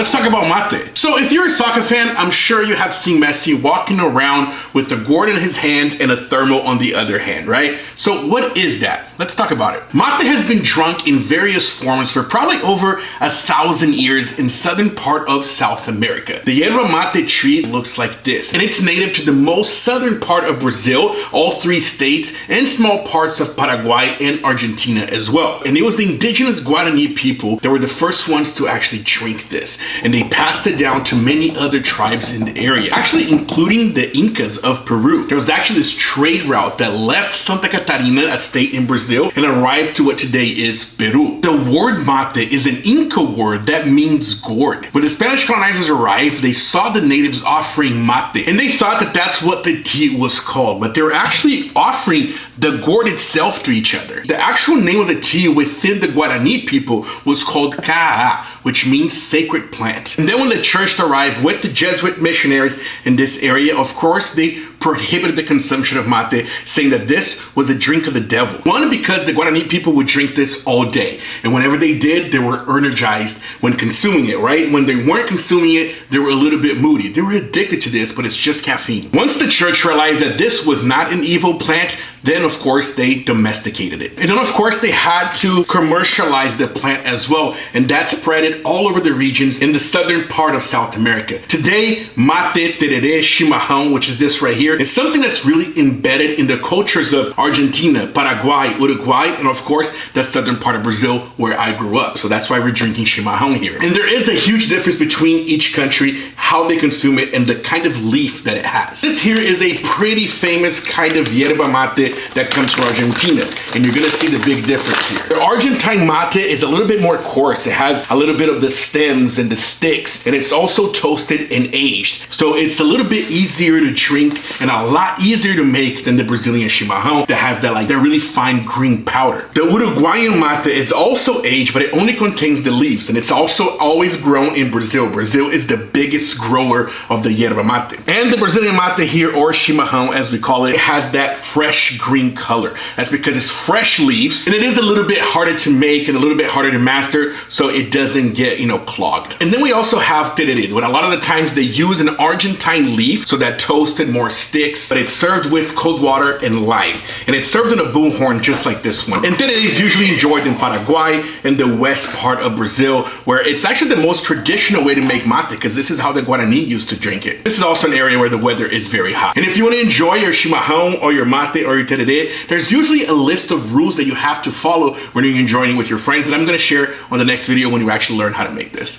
Let's talk about mate. So if you're a soccer fan, I'm sure you have seen Messi walking around with a gourd in his hand and a thermal on the other hand, right? So what is that? Let's talk about it. Mate has been drunk in various forms for probably over 1,000 years in southern part of South America. The Yerba Mate tree looks like this, and it's native to the most southern part of Brazil, all 3 states, and small parts of Paraguay and Argentina as well. And it was the indigenous Guarani people that were the first ones to actually drink this. And they passed it down to many other tribes in the area, actually including the Incas of Peru. There was actually this trade route that left Santa Catarina, a state in Brazil, and arrived to what today is Peru. The word mate is an Inca word that means gourd. When the Spanish colonizers arrived, they saw the natives offering mate, and they thought that that's what the tea was called, but they were actually offering the gourd itself to each other. The actual name of the tea within the Guarani people was called ka'a, which means sacred plant. And then when the church arrived with the Jesuit missionaries in this area, of course, they prohibited the consumption of mate, saying that this was the drink of the devil. One, because the Guarani people would drink this all day. And whenever they did, they were energized when consuming it, right? When they weren't consuming it, they were a little bit moody. They were addicted to this, but it's just caffeine. Once the church realized that this was not an evil plant, then of course they domesticated it. And then of course they had to commercialize the plant as well, and that spread it all over the regions in the southern part of South America. Today, mate, terere, chimarrão, which is this right here, is something that's really embedded in the cultures of Argentina, Paraguay, Uruguay, and of course the southern part of Brazil where I grew up. So that's why we're drinking chimarrão here. And there is a huge difference between each country, how they consume it, and the kind of leaf that it has. This here is a pretty famous kind of yerba mate that comes from Argentina, and you're gonna see the big difference here. The Argentine mate is a little bit more coarse. It has a little bit of the stems and the sticks, and it's also toasted and aged. So it's a little bit easier to drink and a lot easier to make than the Brazilian chimarrão that has that really fine green powder. The Uruguayan mate is also aged, but it only contains the leaves, and it's also always grown in Brazil. Brazil is the biggest grower of the yerba mate. And the Brazilian mate here, or chimarrão as we call it, has that fresh green color. That's because it's fresh leaves, and it is a little bit harder to make and a little bit harder to master, so it doesn't get, clogged. And then we also have terere, when a lot of the times they use an Argentine leaf, so that toasted more sticks, but it's served with cold water and lime. And it's served in a bullhorn just like this one. And terere is usually enjoyed in Paraguay and the west part of Brazil, where it's actually the most traditional way to make mate, because this is how the Guarani used to drink it. This is also an area where the weather is very hot. And if you want to enjoy your chimarrão or your mate or your terere, there's usually a list of rules that you have to follow when you're enjoying it with your friends, and I'm going to share on the next video when you actually learn how to make this.